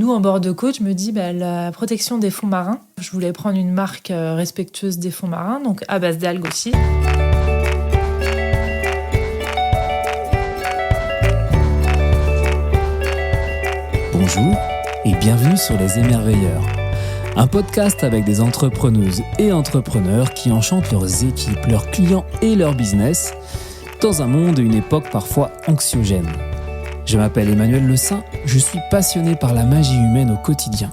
nous, en bord de côte, je me dis la protection des fonds marins. Je voulais prendre une marque respectueuse des fonds marins, donc à base d'algues aussi. Bonjour et bienvenue sur Les Émerveilleurs, un podcast avec des entrepreneuses et entrepreneurs qui enchantent leurs équipes, leurs clients et leur business dans un monde et une époque parfois anxiogène. Je m'appelle Emmanuel Le Saint, je suis passionné par la magie humaine au quotidien.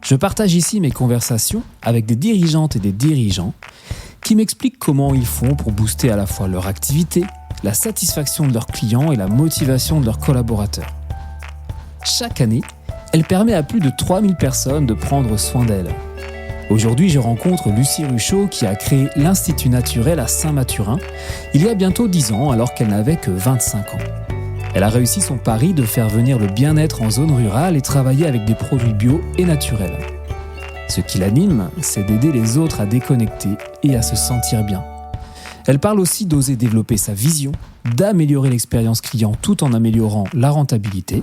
Je partage ici mes conversations avec des dirigeantes et des dirigeants qui m'expliquent comment ils font pour booster à la fois leur activité, la satisfaction de leurs clients et la motivation de leurs collaborateurs. Chaque année, elle permet à plus de 3000 personnes de prendre soin d'elles. Aujourd'hui, je rencontre Lucie Ruchot qui a créé l'Institut Naturel à Saint-Mathurin il y a bientôt 10 ans alors qu'elle n'avait que 25 ans. Elle a réussi son pari de faire venir le bien-être en zone rurale et travailler avec des produits bio et naturels. Ce qui l'anime, c'est d'aider les autres à déconnecter et à se sentir bien. Elle parle aussi d'oser développer sa vision, d'améliorer l'expérience client tout en améliorant la rentabilité.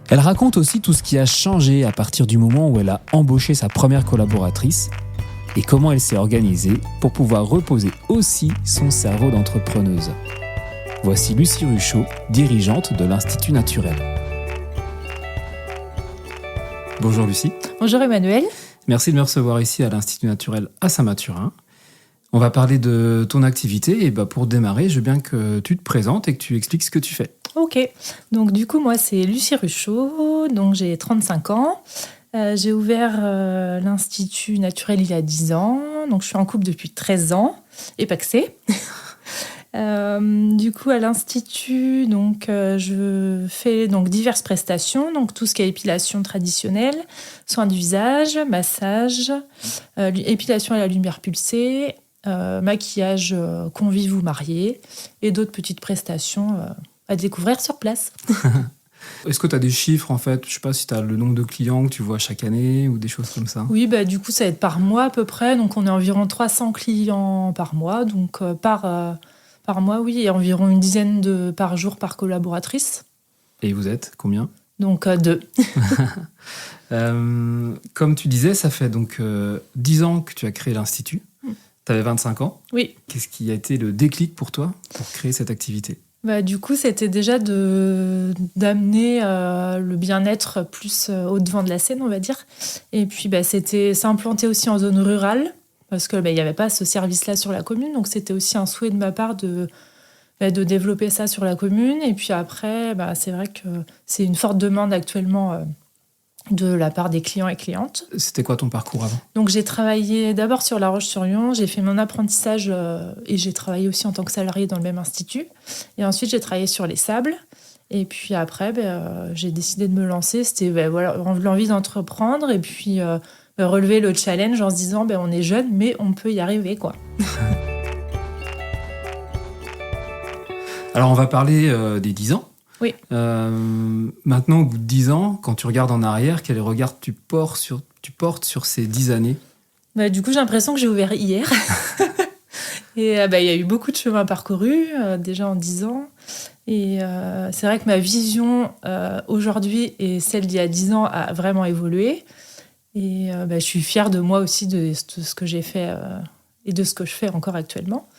Elle raconte aussi tout ce qui a changé à partir du moment où elle a embauché sa première collaboratrice et comment elle s'est organisée pour pouvoir reposer aussi son cerveau d'entrepreneuse. Voici Lucie Ruchot, dirigeante de l'Institut Naturel. Bonjour Lucie. Bonjour Emmanuel. Merci de me recevoir ici à l'Institut Naturel à Saint-Mathurin. On va parler de ton activité et pour démarrer, je veux bien que tu te présentes et que tu expliques ce que tu fais. Ok, donc du coup moi c'est Lucie Ruchot, donc j'ai 35 ans. J'ai ouvert l'Institut Naturel il y a 10 ans, donc je suis en couple depuis 13 ans, et pas que c'est. Du coup à l'Institut, donc, je fais donc, diverses prestations, donc tout ce qui est épilation traditionnelle, soins du visage, massage, épilation à la lumière pulsée, maquillage convive ou marié, et d'autres petites prestations à découvrir sur place. Est-ce que tu as des chiffres en fait? Je sais pas si tu as le nombre de clients que tu vois chaque année ou des choses comme ça. Oui, du coup ça va être par mois à peu près, donc on est environ 300 clients par mois, donc par mois oui, et environ une dizaine par jour par collaboratrice. Et vous êtes combien? Donc 2. Comme tu disais, ça fait donc 10 ans que tu as créé l'Institut. Tu avais 25 ans. Oui. Qu'est-ce qui a été le déclic pour toi pour créer cette activité? Du coup, c'était déjà d'amener le bien-être plus au devant de la scène, on va dire. Et puis, c'était s'implanter aussi en zone rurale, parce qu'il n'y avait pas ce service-là sur la commune. Donc, c'était aussi un souhait de ma part de développer ça sur la commune. Et puis après, c'est vrai que c'est une forte demande actuellement de la part des clients et clientes. C'était quoi ton parcours avant? Donc, j'ai travaillé d'abord sur La Roche-sur-Yon, j'ai fait mon apprentissage et j'ai travaillé aussi en tant que salariée dans le même institut. Et ensuite, j'ai travaillé sur les sables. Et puis après, j'ai décidé de me lancer. C'était l'envie d'entreprendre et puis relever le challenge en se disant on est jeune, mais on peut y arriver, quoi. Alors, on va parler des 10 ans. Oui. Maintenant, au bout de 10 ans, quand tu regardes en arrière, quel regard tu portes sur ces 10 années? Du coup, j'ai l'impression que j'ai ouvert hier. Et il y a eu beaucoup de chemin parcouru, déjà en 10 ans. Et c'est vrai que ma vision aujourd'hui et celle d'il y a 10 ans a vraiment évolué. Et je suis fière de moi aussi, de ce que j'ai fait et de ce que je fais encore actuellement.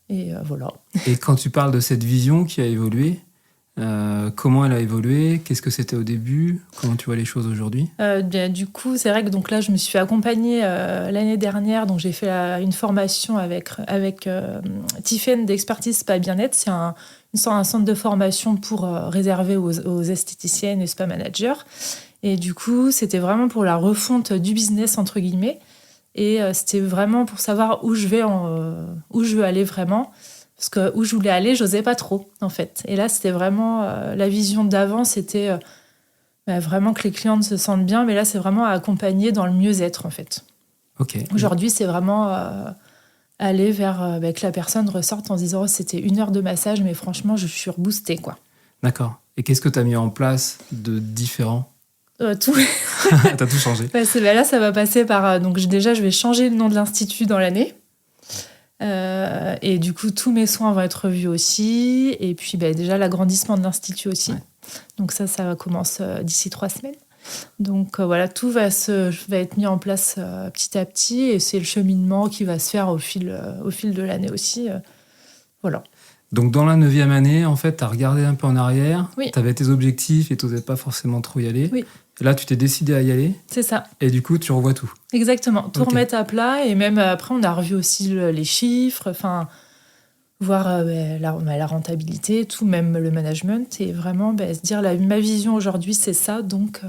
Et voilà. Et quand tu parles de cette vision qui a évolué, comment elle a évolué? Qu'est-ce que c'était au début? Comment tu vois les choses aujourd'hui? Du coup, c'est vrai que donc là, je me suis fait accompagner l'année dernière. Donc, j'ai fait une formation avec Tiffen d'expertise spa bien-être. C'est un centre de formation pour réservé aux esthéticiennes et spa managers. Et du coup, c'était vraiment pour la refonte du business, entre guillemets. Et c'était vraiment pour savoir où je veux aller vraiment. Parce que où je voulais aller, j'osais pas trop, en fait. Et là, c'était vraiment la vision d'avant, c'était vraiment que les clientes se sentent bien. Mais là, c'est vraiment à accompagner dans le mieux-être, en fait. Okay. Aujourd'hui, c'est vraiment aller vers que la personne ressorte en se disant c'était 1 heure de massage, mais franchement, je suis reboostée, quoi. D'accord. Et qu'est-ce que tu as mis en place de différent? Tout. T'as tout changé. Là, ça va passer par... donc déjà, je vais changer le nom de l'Institut dans l'année. Et du coup, tous mes soins vont être revus aussi. Et puis, déjà, l'agrandissement de l'Institut aussi. Ouais. Donc ça commence d'ici 3 semaines. Donc voilà, tout va être mis en place petit à petit et c'est le cheminement qui va se faire au fil de l'année aussi. Voilà. Donc dans la 9e année, en fait, tu as regardé un peu en arrière, Oui. tu avais tes objectifs et tu n'osais pas forcément trop y aller. Oui. Et là, tu t'es décidé à y aller. C'est ça. Et du coup, tu revois tout. Exactement. Tout Ok. remettre à plat et même après, on a revu aussi les chiffres, voir la rentabilité, tout, même le management et vraiment se dire ma vision aujourd'hui, c'est ça. Donc,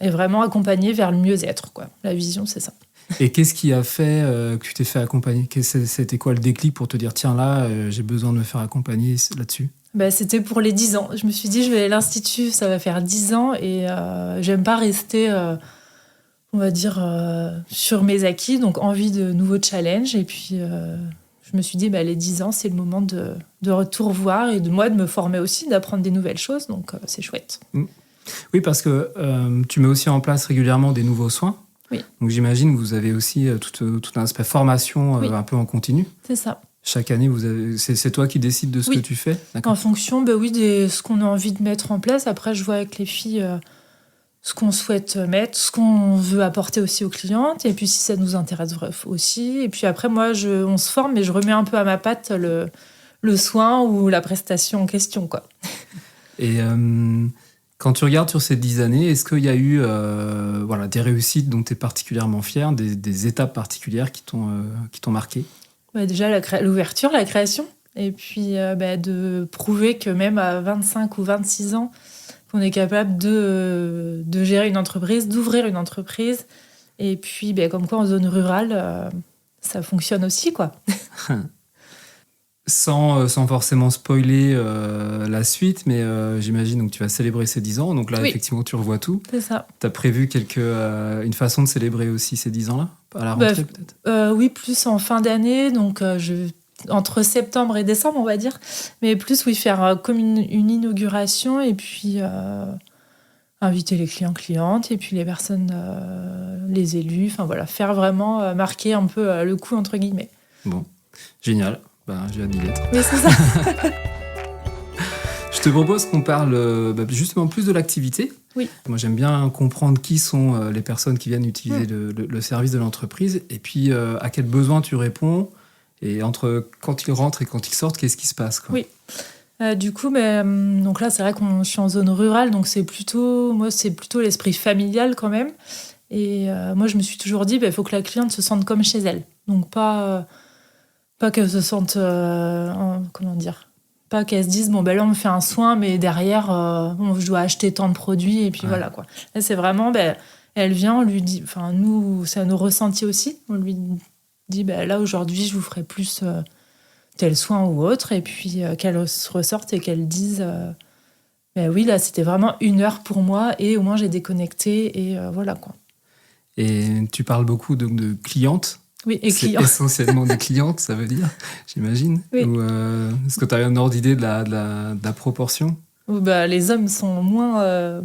et vraiment accompagner vers le mieux-être, quoi. La vision, c'est ça. Et qu'est-ce qui a fait que tu t'es fait accompagner ? C'était quoi le déclic pour te dire, tiens, là, j'ai besoin de me faire accompagner là-dessus ? C'était pour les 10 ans. Je me suis dit, je vais à l'Institut, ça va faire 10 ans et j'aime pas rester, on va dire, sur mes acquis, donc envie de nouveaux challenges. Et puis, je me suis dit, les 10 ans, c'est le moment de tout revoir et de me former aussi, d'apprendre des nouvelles choses, donc c'est chouette. Oui, parce que tu mets aussi en place régulièrement des nouveaux soins. Oui. Donc j'imagine que vous avez aussi tout un aspect formation Oui. un peu en continu. C'est ça. Chaque année, c'est toi qui décides de ce Oui. que tu fais ? D'accord. En fonction de ce qu'on a envie de mettre en place. Après, je vois avec les filles ce qu'on souhaite mettre, ce qu'on veut apporter aussi aux clientes, et puis si ça nous intéresse aussi. Et puis après, moi, on se forme, mais je remets un peu à ma patte le soin ou la prestation en question, quoi. Et quand tu regardes sur ces 10 années, est-ce qu'il y a eu des réussites dont tu es particulièrement fier, des étapes particulières qui t'ont marqué ? Déjà, l'ouverture, la création. Et puis, de prouver que même à 25 ou 26 ans, qu'on est capable de gérer une entreprise, d'ouvrir une entreprise. Et puis, comme quoi, en zone rurale, ça fonctionne aussi, quoi. Sans forcément spoiler la suite, mais j'imagine que tu vas célébrer ces 10 ans. Donc là, Oui. effectivement, tu revois tout. C'est ça. Tu as prévu une façon de célébrer aussi ces 10 ans-là ? À la rentrée, peut-être ? Oui, plus en fin d'année. Donc, entre septembre et décembre, on va dire. Mais plus, faire comme une inauguration et puis inviter les clientes et puis les personnes, les élus. Faire vraiment marquer un peu le coup, entre guillemets. Bon, génial. J'ai hâte d'y être. Oui, c'est ça. Je te propose qu'on parle justement plus de l'activité. Oui. Moi, j'aime bien comprendre qui sont les personnes qui viennent utiliser le service de l'entreprise et puis à quels besoins tu réponds. Et entre quand ils rentrent et quand ils sortent, qu'est-ce qui se passe, quoi ? Oui. Du coup, donc là, c'est vrai je suis en zone rurale, donc c'est plutôt l'esprit familial quand même. Et moi, je me suis toujours dit, il faut que la cliente se sente comme chez elle. Donc pas qu'elle se sente, pas qu'elle se dise, là, on me fait un soin, mais derrière, je dois acheter tant de produits, et puis voilà, quoi. Là, c'est vraiment, elle vient, on lui dit, nous, c'est nos ressentis aussi, on lui dit, là, aujourd'hui, je vous ferai plus tel soin ou autre, et puis qu'elle se ressorte et qu'elle dise, oui, là, c'était vraiment 1 heure pour moi, et au moins, j'ai déconnecté, et voilà, quoi. Et tu parles beaucoup de clientes. Oui, et c'est clients. Essentiellement des clientes, ça veut dire, j'imagine. Oui. Ou est-ce que tu as un ordre d'idée de la proportion ? Les hommes sont moins...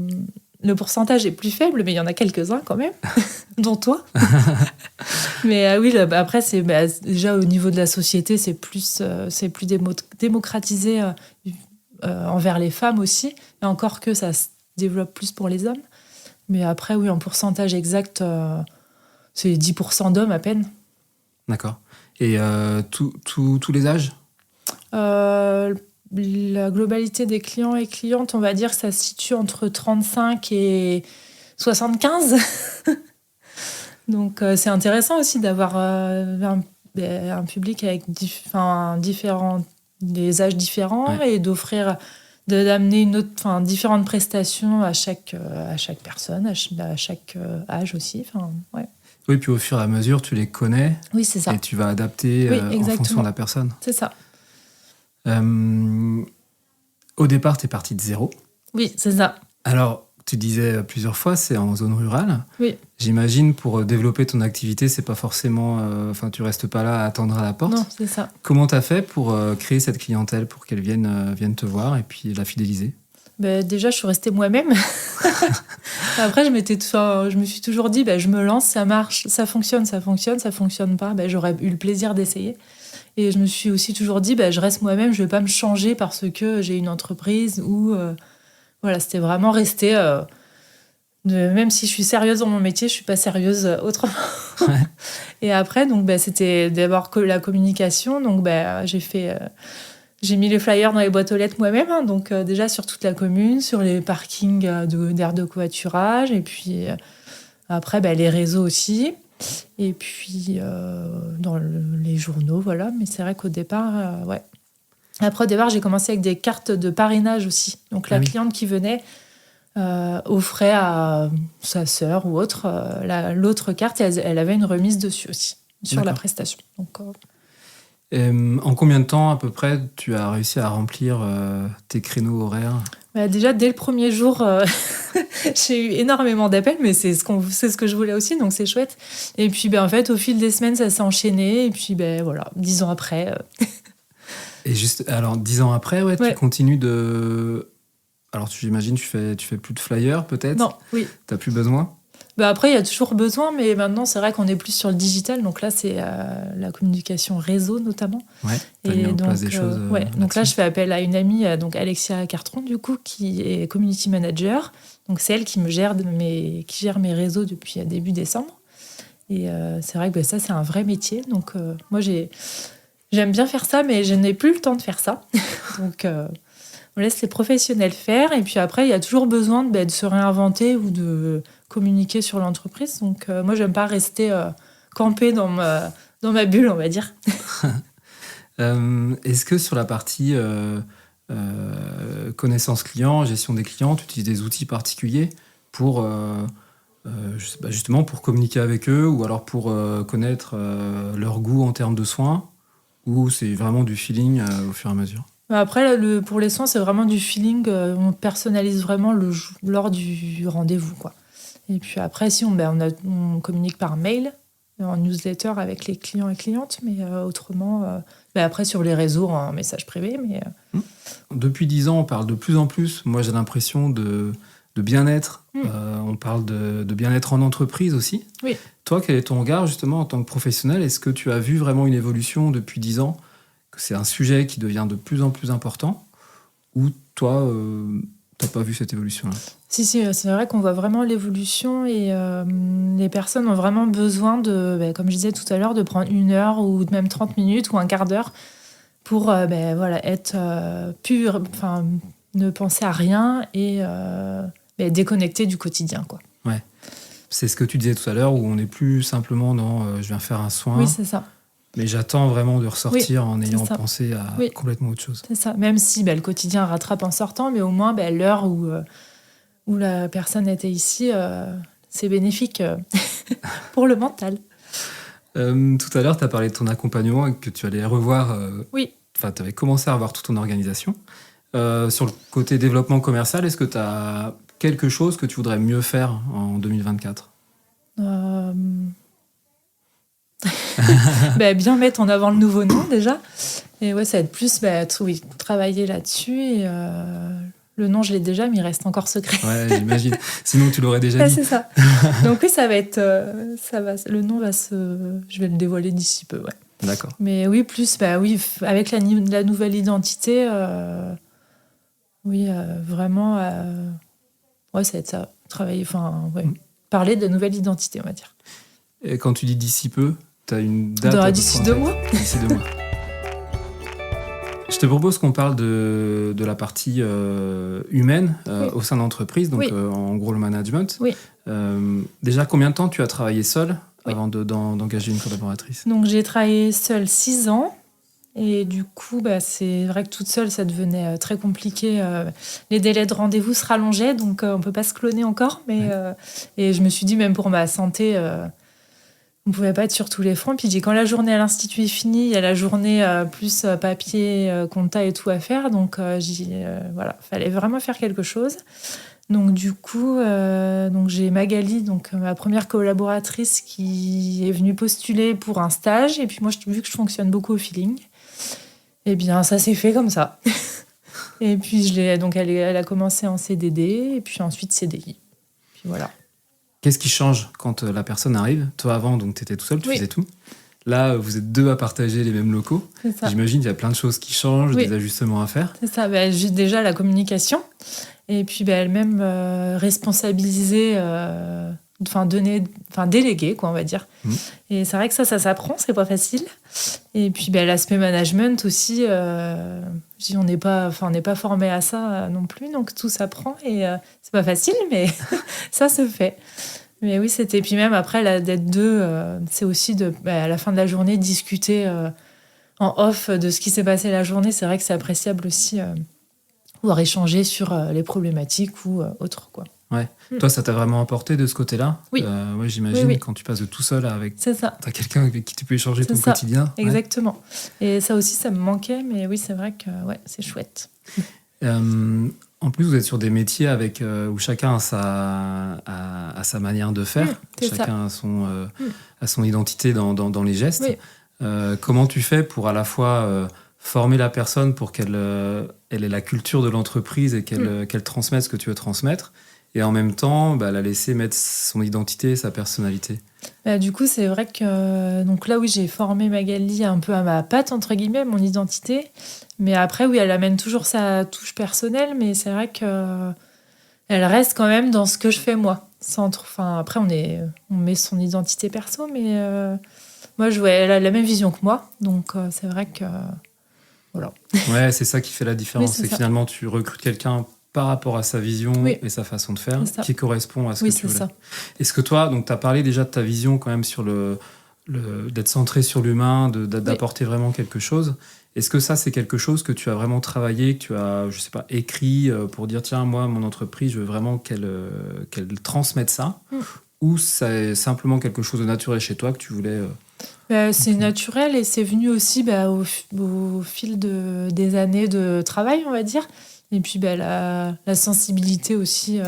le pourcentage est plus faible, mais il y en a quelques-uns quand même, dont toi. Mais oui, après, c'est déjà au niveau de la société, c'est plus démocratisé envers les femmes aussi. Et encore que ça se développe plus pour les hommes. Mais après, oui, en pourcentage exact, c'est 10% d'hommes à peine. D'accord. Et tous les âges ? La globalité des clients et clientes, on va dire que ça se situe entre 35 et 75. Donc, c'est intéressant aussi d'avoir un public avec des âges différents, ouais. Et d'amener différentes prestations à chaque personne, à chaque âge aussi. Ouais. Oui, puis au fur et à mesure, tu les connais. Oui, c'est ça. Et tu vas adapter en fonction de la personne. C'est ça. Au départ, tu es partie de 0. Oui, c'est ça. Alors, tu disais plusieurs fois, c'est en zone rurale. Oui. J'imagine, pour développer ton activité, c'est pas forcément... tu restes pas là à attendre à la porte. Non, c'est ça. Comment tu as fait pour créer cette clientèle, pour qu'elle vienne te voir et puis la fidéliser ? Déjà, je suis restée moi-même. Après, je me suis toujours dit, je me lance, ça marche, ça fonctionne pas. J'aurais eu le plaisir d'essayer. Et je me suis aussi toujours dit, je reste moi-même, je vais pas me changer parce que j'ai une entreprise ou... Voilà, c'était vraiment rester Même si je suis sérieuse dans mon métier, je suis pas sérieuse autrement. Ouais. Et après, donc, c'était d'abord la communication. Donc, j'ai mis les flyers dans les boîtes aux lettres moi-même. Hein, donc, déjà sur toute la commune, sur les parkings d'aires de covoiturage. Et puis, après, les réseaux aussi. Et puis, dans les journaux, voilà. Mais c'est vrai qu'au départ, ouais. Après, au départ, j'ai commencé avec des cartes de parrainage aussi. Donc, la cliente qui venait offrait à sa sœur ou autre l'autre carte, et elle avait une remise dessus aussi, sur la prestation. Donc, en combien de temps, à peu près, tu as réussi à remplir tes créneaux horaires ? Déjà, dès le premier jour, j'ai eu énormément d'appels, mais c'est ce que je voulais aussi, donc c'est chouette. Et puis, en fait, au fil des semaines, ça s'est enchaîné. Et puis, voilà, 10 ans après... Et juste, alors, 10 ans après, ouais. Tu continues de... Alors, j'imagine, tu fais plus de flyers, peut-être ? Non, oui. T'as plus besoin ? Après, il y a toujours besoin, mais maintenant, c'est vrai qu'on est plus sur le digital. Donc là, c'est la communication réseau, notamment. Ouais, t'as mis en place des choses donc là, je fais appel à une amie, donc Alexia Cartron, du coup, qui est community manager. Donc, c'est elle qui gère mes réseaux depuis début décembre. Et c'est vrai que ça, c'est un vrai métier. Donc, moi, j'aime bien faire ça, mais je n'ai plus le temps de faire ça. Donc... on laisse les professionnels faire. Et puis après, il y a toujours besoin de se réinventer ou de communiquer sur l'entreprise. Donc, moi, j'aime pas rester campée dans ma bulle, on va dire. Est-ce que sur la partie connaissance client, gestion des clients, tu utilises des outils particuliers pour, justement, pour communiquer avec eux ou alors pour connaître leur goût en termes de soins, ou c'est vraiment du feeling au fur et à mesure ? Après, pour les soins, c'est vraiment du feeling. On personnalise vraiment lors du rendez-vous, quoi. Et puis après, si on communique par mail, en newsletter avec les clients et clientes, mais autrement, après sur les réseaux, en message privé. Mais Depuis 10 ans, on parle de plus en plus, moi j'ai l'impression, de bien-être. On parle de bien-être en entreprise aussi. Oui. Toi, quel est ton regard justement en tant que professionnel ? Est-ce que tu as vu vraiment une évolution depuis 10 ans ? Que c'est un sujet qui devient de plus en plus important, ou toi, t'as pas vu cette évolution-là ? Si, c'est vrai qu'on voit vraiment l'évolution, et les personnes ont vraiment besoin comme je disais tout à l'heure, de prendre 1 heure ou même 30 minutes ou un quart d'heure pour être pur, ne penser à rien et déconnecter du quotidien, quoi. Ouais. C'est ce que tu disais tout à l'heure, où on n'est plus simplement dans je viens faire un soin. Oui, c'est ça. Mais j'attends vraiment de ressortir en ayant pensé à complètement autre chose. C'est ça. Même si le quotidien rattrape en sortant, mais au moins l'heure où la personne était ici, c'est bénéfique pour le mental. Tout à l'heure, tu as parlé de ton accompagnement et que tu allais revoir. Oui. Enfin, tu avais commencé à revoir toute ton organisation. Sur le côté développement commercial, est-ce que tu as quelque chose que tu voudrais mieux faire en 2024 ? Bien mettre en avant le nouveau nom déjà, et ça va être plus travailler là-dessus, et le nom je l'ai déjà, mais il reste encore secret. Ouais, j'imagine, sinon tu l'aurais déjà dit. C'est ça. Donc oui, ça va être le nom je vais le dévoiler d'ici peu, ouais. D'accord. Mais oui, plus avec la nouvelle identité, vraiment ça va être ça, travailler, parler de nouvelle identité, on va dire. Et quand tu dis d'ici peu, tu as une date d'ici 2 mois. D'ici 2 mois. Je te propose qu'on parle de la partie humaine au sein de l'entreprise, donc en gros le management. Oui. Déjà, combien de temps tu as travaillé seule avant d'engager une collaboratrice ? Donc j'ai travaillé seule 6 ans. Et du coup, c'est vrai que toute seule, ça devenait très compliqué. Les délais de rendez-vous se rallongeaient, donc on ne peut pas se cloner encore. Mais, et je me suis dit, même pour ma santé, on ne pouvait pas être sur tous les fronts. Puis quand la journée à l'Institut est finie, il y a la journée plus papier, compta et tout à faire. Donc fallait vraiment faire quelque chose. Donc du coup, j'ai Magali, donc ma première collaboratrice, qui est venue postuler pour un stage. Et puis moi, vu que je fonctionne beaucoup au feeling, eh bien ça s'est fait comme ça. Et puis elle a commencé en CDD et puis ensuite CDI. Puis voilà. Qu'est-ce qui change quand la personne arrive ? Toi avant, donc tu étais tout seul, tu faisais tout. Là, vous êtes 2 à partager les mêmes locaux. J'imagine qu'il y a plein de choses qui changent, des ajustements à faire. C'est ça, déjà la communication. Et puis elle-même responsabiliser, déléguer, quoi, on va dire. Et c'est vrai que ça s'apprend, c'est pas facile. Et puis l'aspect management aussi, on n'est pas formé à ça non plus, donc tout s'apprend et c'est pas facile, mais ça se fait. Mais oui, c'était. Puis même après, d'être deux, c'est aussi à la fin de la journée, discuter en off de ce qui s'est passé la journée. C'est vrai que c'est appréciable aussi, pouvoir échanger sur les problématiques ou autres, quoi. Ouais. Toi, ça t'a vraiment apporté de ce côté-là ? Oui. Ouais, j'imagine, oui. Quand tu passes de tout seul avec... C'est ça. T'as quelqu'un avec qui tu peux échanger ton ça. quotidien. Exactement. Ouais. Et ça aussi, ça me manquait, mais oui, c'est vrai que c'est chouette. En plus, vous êtes sur des métiers où chacun a sa manière de faire. Chacun a son identité dans les gestes. Oui. Comment tu fais pour à la fois former la personne pour qu'elle ait la culture de l'entreprise et qu'elle transmette ce que tu veux transmettre, et en même temps la laisser mettre son identité, sa personnalité? Du coup, c'est vrai que donc là, oui, j'ai formé Magali un peu à ma patte, entre guillemets, mon identité. Mais après, oui, elle amène toujours sa touche personnelle, mais c'est vrai qu'elle reste quand même dans ce que je fais moi. Après, on met son identité perso, mais moi, elle a la même vision que moi. Donc, c'est vrai que... Voilà. Ouais, c'est ça qui fait la différence. Oui, c'est que finalement, tu recrutes quelqu'un par rapport à sa vision et sa façon de faire, qui correspond à ce que tu veux. Est-ce que toi, tu as parlé déjà de ta vision quand même sur d'être centré sur l'humain, d'apporter vraiment quelque chose. Est-ce que ça, c'est quelque chose que tu as vraiment travaillé, que tu as, je sais pas, écrit pour dire, tiens, moi, mon entreprise, je veux vraiment qu'elle transmette ça, ou c'est simplement quelque chose de naturel chez toi que tu voulais... c'est naturel et c'est venu aussi au fil des années de travail, on va dire. Et puis la sensibilité aussi.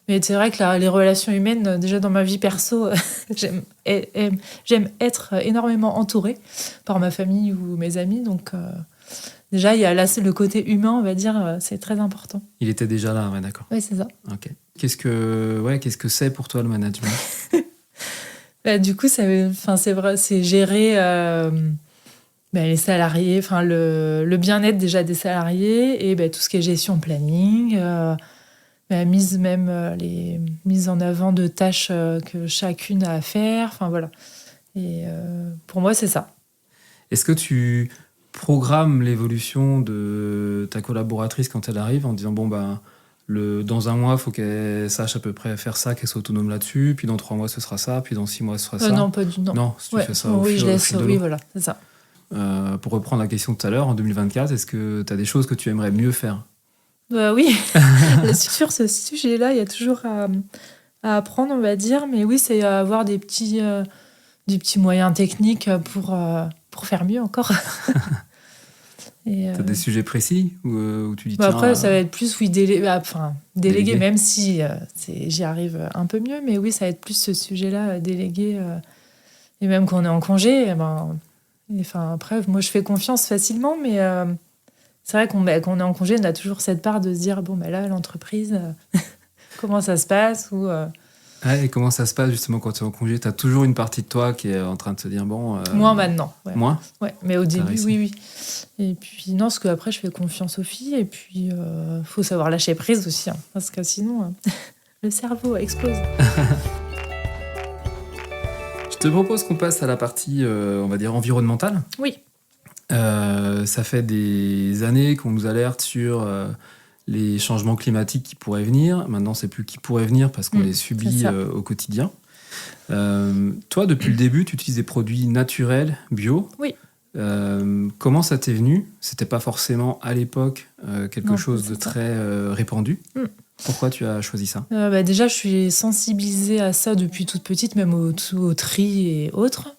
Mais c'est vrai que les relations humaines, déjà dans ma vie perso, j'aime être énormément entourée par ma famille ou mes amis. Donc déjà, il y a là, le côté humain, on va dire, c'est très important. Il était déjà là, ouais, d'accord. Oui, c'est ça. Ok. Qu'est-ce que c'est pour toi le management? Du coup, c'est vrai, c'est gérer les salariés, le bien-être déjà des salariés et tout ce qui est gestion planning, les mises en avant de tâches que chacune a à faire. Enfin voilà. Et pour moi, c'est ça. Est-ce que tu programmes l'évolution de ta collaboratrice quand elle arrive en disant dans un mois, il faut qu'elle sache à peu près faire ça, qu'elle soit autonome là-dessus, puis dans 3 mois, ce sera ça, puis dans 6 mois, ce sera ça? Non, pas du tout. Non, tu fais ça au fil de l'eau. Oui, voilà, c'est ça. Pour reprendre la question de tout à l'heure, en 2024, est-ce que tu as des choses que tu aimerais mieux faire? Oui, sur ce sujet-là, il y a toujours à apprendre, on va dire, mais oui, c'est avoir des petits moyens techniques pour faire mieux encore. T'as des sujets précis où tu dis tiens... Après, ça va être plus, déléguer, même si j'y arrive un peu mieux, mais oui, ça va être plus ce sujet-là, déléguer. Et même quand on est en congé, après, moi, je fais confiance facilement, mais c'est vrai qu'on est en congé, on a toujours cette part de se dire, là, l'entreprise, comment ça se passe ou, et comment ça se passe justement quand tu es en congé? Tu as toujours une partie de toi qui est en train de se dire Moins maintenant. Ouais. Moins? Ouais, mais au début, oui. Et puis, non, parce qu'après, je fais confiance aux filles. Et puis, faut savoir lâcher prise aussi. Parce que sinon, le cerveau explose. Je te propose qu'on passe à la partie, on va dire, environnementale. Oui. Ça fait des années qu'on nous alerte sur... les changements climatiques qui pourraient venir. Maintenant, c'est plus qui pourraient venir parce qu'on les subit au quotidien. Toi, depuis le début, tu utilises des produits naturels, bio. Oui. Comment ça t'est venu? C'était pas forcément à l'époque quelque chose de très répandu. Pourquoi tu as choisi ça? Déjà, je suis sensibilisée à ça depuis toute petite, même au tri et autres.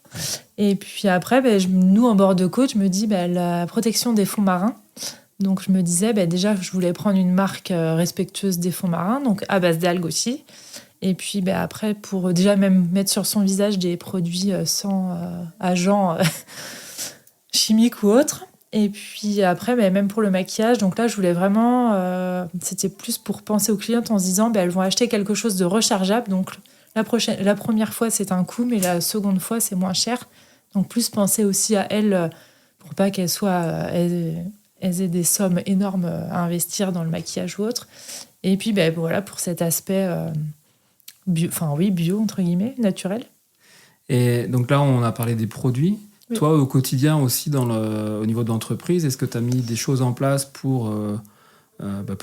Et puis après, nous, en bord de côte, je me dis la protection des fonds marins. Donc, je me disais, déjà, je voulais prendre une marque respectueuse des fonds marins, donc à base d'algues aussi. Et puis, après, pour déjà même mettre sur son visage des produits sans agents chimiques ou autres. Et puis après, même pour le maquillage, donc là, je voulais vraiment... c'était plus pour penser aux clientes en se disant, elles vont acheter quelque chose de rechargeable. Donc, la première fois, c'est un coût, mais la seconde fois, c'est moins cher. Donc, plus penser aussi à elles pour pas qu'elles soient... elles aient des sommes énormes à investir dans le maquillage ou autre. Et puis, voilà, pour cet aspect bio, entre guillemets, naturel. Et donc là, on a parlé des produits. Oui. Toi, au quotidien aussi, au niveau de l'entreprise, est-ce que tu as mis des choses en place pour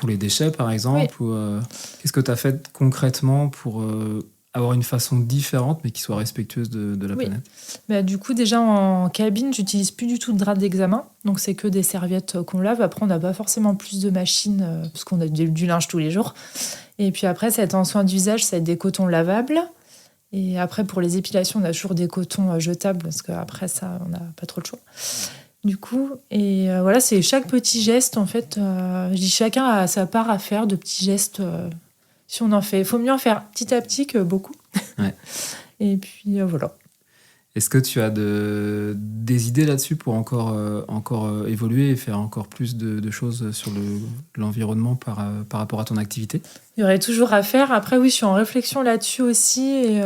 les déchets, par exemple, Oui. ou, qu'est-ce que tu as fait concrètement pour avoir une façon différente, mais qui soit respectueuse de la planète? Du coup, déjà, en cabine, j'utilise plus du tout de drap d'examen. Donc, c'est que des serviettes qu'on lave. Après, on n'a pas forcément plus de machines, parce qu'on a du linge tous les jours. Et puis après, ça va être en soins d'usage, ça va être des cotons lavables. Et après, pour les épilations, on a toujours des cotons jetables, parce qu'après ça, on n'a pas trop le choix. Du coup, et voilà, c'est chaque petit geste, en fait. Je dis chacun a sa part à faire de petits gestes. Si on en fait, il faut mieux en faire petit à petit que beaucoup. Ouais. Et puis voilà. Est-ce que tu as des idées là-dessus pour encore évoluer et faire encore plus de choses sur l'environnement par rapport à ton activité? Il y aurait toujours à faire. Après, oui, je suis en réflexion là-dessus aussi.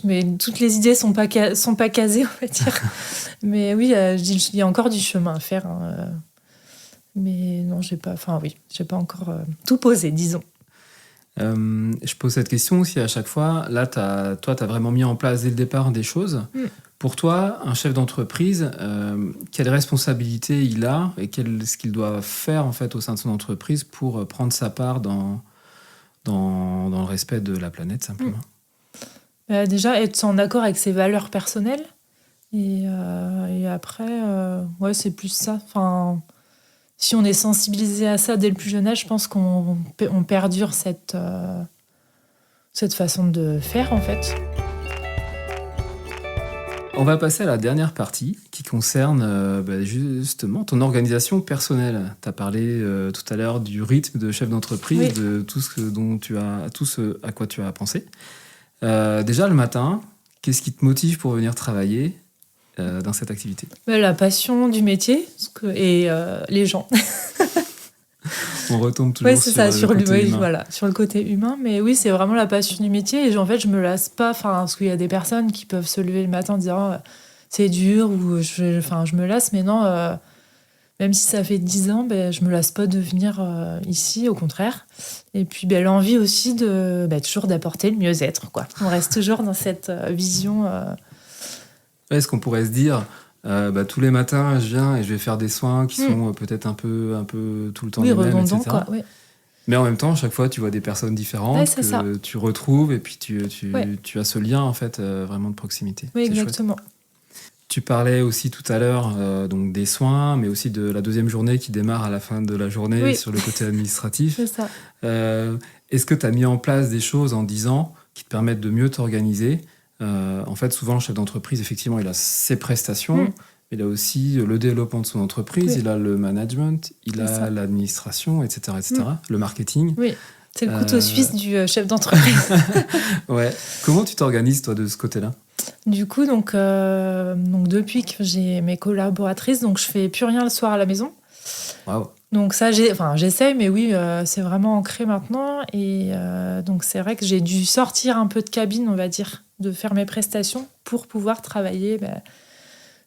Mais toutes les idées sont pas casées, on va dire. Mais oui, il y a encore du chemin à faire. Hein. Mais non, j'ai pas encore tout posé, disons. Je pose cette question aussi à chaque fois. Là, tu as vraiment mis en place dès le départ des choses. Pour toi, un chef d'entreprise, quelle responsabilité il a et ce qu'il doit faire en fait, au sein de son entreprise pour prendre sa part dans le respect de la planète, simplement? Déjà, être en accord avec ses valeurs personnelles. Et après, c'est plus ça. Enfin, si on est sensibilisé à ça dès le plus jeune âge, je pense qu'on perdure cette façon de faire, en fait. On va passer à la dernière partie qui concerne justement ton organisation personnelle. Tu as parlé tout à l'heure du rythme de chef d'entreprise, de tout ce à quoi tu as pensé. Déjà, le matin, qu'est-ce qui te motive pour venir travailler dans cette activité? La passion du métier et les gens. On retombe toujours sur le côté humain. Voilà, sur le côté humain. Mais oui, c'est vraiment la passion du métier. Et en fait, je me lasse pas. Parce qu'il y a des personnes qui peuvent se lever le matin en disant c'est dur ou je me lasse. Mais non, même si ça fait 10 ans, je me lasse pas de venir ici, au contraire. Et puis l'envie aussi toujours d'apporter le mieux-être, quoi. On reste toujours dans cette vision. Est-ce qu'on pourrait se dire tous les matins, je viens et je vais faire des soins qui sont peut-être un peu tout le temps les mêmes, redondants, etc. quoi. Oui. Mais en même temps, chaque fois, tu vois des personnes différentes que tu retrouves et puis tu as ce lien en fait vraiment de proximité. Oui, c'est exactement. Chouette. Tu parlais aussi tout à l'heure donc des soins, mais aussi de la deuxième journée qui démarre à la fin de la journée sur le côté administratif. C'est ça. Est-ce que tu as mis en place des choses en 10 ans qui te permettent de mieux t'organiser? En fait, souvent, le chef d'entreprise, effectivement, il a ses prestations, mais il a aussi le développement de son entreprise, il a le management, il a l'administration, etc., le marketing. Oui, c'est le couteau suisse du chef d'entreprise. Ouais. Comment tu t'organises, toi, de ce côté-là? Du coup, donc depuis que j'ai mes collaboratrices, donc je fais plus rien le soir à la maison. Waouh. Donc ça, j'essaye, mais oui, c'est vraiment ancré maintenant. Et donc c'est vrai que j'ai dû sortir un peu de cabine, on va dire, de faire mes prestations pour pouvoir travailler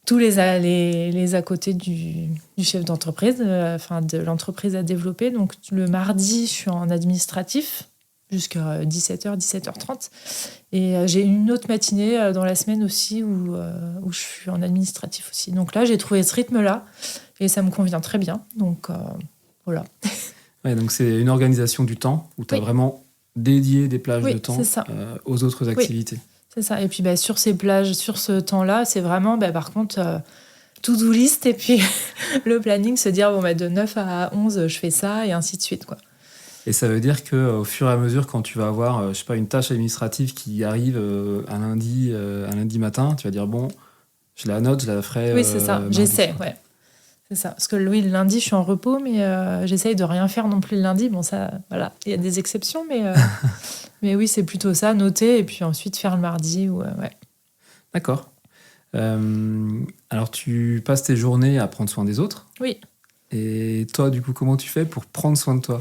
tous les à côté du chef d'entreprise, de l'entreprise à développer. Donc le mardi, je suis en administratif jusqu'à 17h, 17h30. Et j'ai une autre matinée dans la semaine aussi où je suis en administratif aussi. Donc là, j'ai trouvé ce rythme-là et ça me convient très bien. Donc voilà. Ouais, donc c'est une organisation du temps où tu as vraiment dédié des plages de temps aux autres activités. Oui, c'est ça. Et puis sur ces plages, sur ce temps-là, c'est vraiment par contre to-do list et puis le planning, se dire de 9 à 11, je fais ça et ainsi de suite, quoi. Et ça veut dire qu'au fur et à mesure, quand tu vas avoir une tâche administrative qui arrive un lundi matin, tu vas dire bon, je la note, je la ferai. Oui, c'est ça. J'essaie, ouais. C'est ça. Parce que le lundi, je suis en repos, mais j'essaye de rien faire non plus le lundi. Bon, ça, voilà, il y a des exceptions, mais oui, c'est plutôt ça, noter et puis ensuite faire le mardi. Ouais. D'accord. Alors, tu passes tes journées à prendre soin des autres. Oui. Et toi, du coup, comment tu fais pour prendre soin de toi?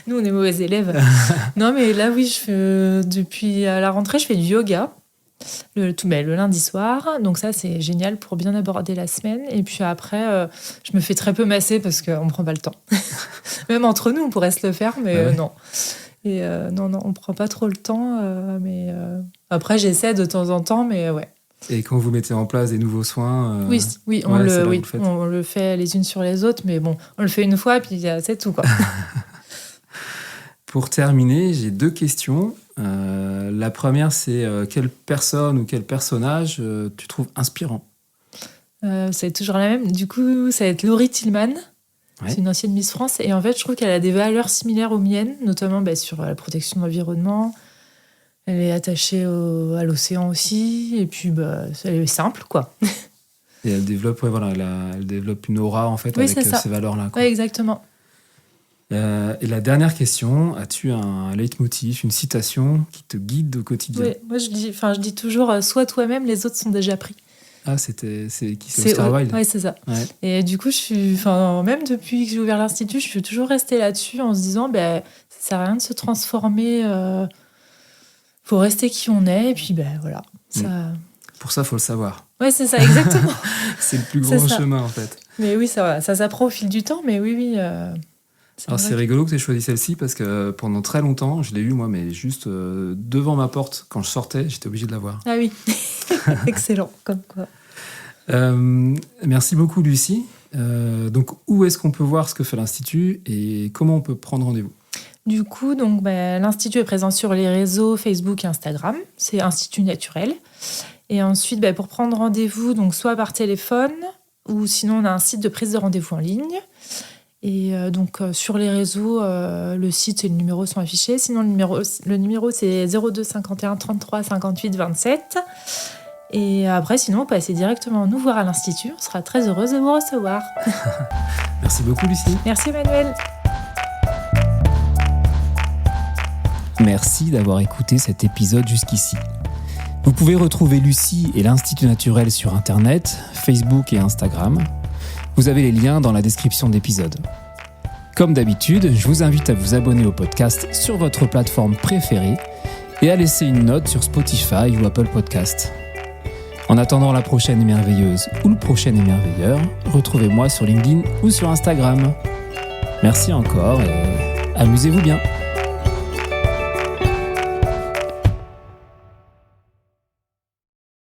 Nous, on est mauvais élèves. Non, mais là, oui, depuis à la rentrée, je fais du yoga. le lundi soir. Donc ça, c'est génial pour bien aborder la semaine. Et puis après, je me fais très peu masser parce qu'on ne prend pas le temps. Même entre nous, on pourrait se le faire, mais non. Et non, on ne prend pas trop le temps. Mais après, j'essaie de temps en temps, mais ouais. Et quand vous mettez en place des nouveaux soins... Oui, on le fait les unes sur les autres, mais bon, on le fait une fois, puis c'est tout, quoi. Pour terminer, j'ai 2 questions. La première, c'est quelle personne ou quel personnage tu trouves inspirant ? C'est toujours la même. Du coup, ça va être Laurie Tillman. Ouais. C'est une ancienne Miss France. Et en fait, je trouve qu'elle a des valeurs similaires aux miennes, notamment sur la protection de l'environnement. Elle est attachée à l'océan aussi. Et puis, elle est simple, quoi. Et elle développe, elle développe une aura, en fait, avec ces valeurs-là. Oui, exactement. Et la dernière question, as-tu un leitmotiv, une citation qui te guide au quotidien ? Oui, moi je dis toujours « Sois toi-même, les autres sont déjà pris ». Ah, c'est Oscar Wilde. Oui, c'est ça. Ouais. Et du coup, même depuis que j'ai ouvert l'Institut, je suis toujours restée là-dessus en se disant ça sert à rien de se transformer, faut rester qui on est, et puis voilà. Ça... Pour ça, il faut le savoir. Oui, c'est ça, exactement. C'est le plus grand chemin, en fait. Mais oui, ça s'apprend au fil du temps, mais oui. Alors c'est rigolo que tu aies choisi celle-ci parce que pendant très longtemps, je l'ai eue moi, mais juste devant ma porte, quand je sortais, j'étais obligé de la voir. Ah oui, excellent, comme quoi. Merci beaucoup Lucie. Donc où est-ce qu'on peut voir ce que fait l'Institut et comment on peut prendre rendez-vous ? Du coup, l'Institut est présent sur les réseaux Facebook et Instagram, c'est Institut Naturel. Et ensuite, pour prendre rendez-vous, donc soit par téléphone ou sinon on a un site de prise de rendez-vous en ligne. Et sur les réseaux, le site et le numéro sont affichés. Sinon, le numéro c'est 02 51 33 58 27. Et après, sinon, on peut passer directement nous voir à l'Institut. On sera très heureuse de vous recevoir. Merci beaucoup, Lucie. Merci, Emmanuel. Merci d'avoir écouté cet épisode jusqu'ici. Vous pouvez retrouver Lucie et l'Institut Naturel sur Internet, Facebook et Instagram. Vous avez les liens dans la description de l'épisode. Comme d'habitude, je vous invite à vous abonner au podcast sur votre plateforme préférée et à laisser une note sur Spotify ou Apple Podcast. En attendant la prochaine émerveilleuse ou le prochain émerveilleur, retrouvez-moi sur LinkedIn ou sur Instagram. Merci encore et amusez-vous bien.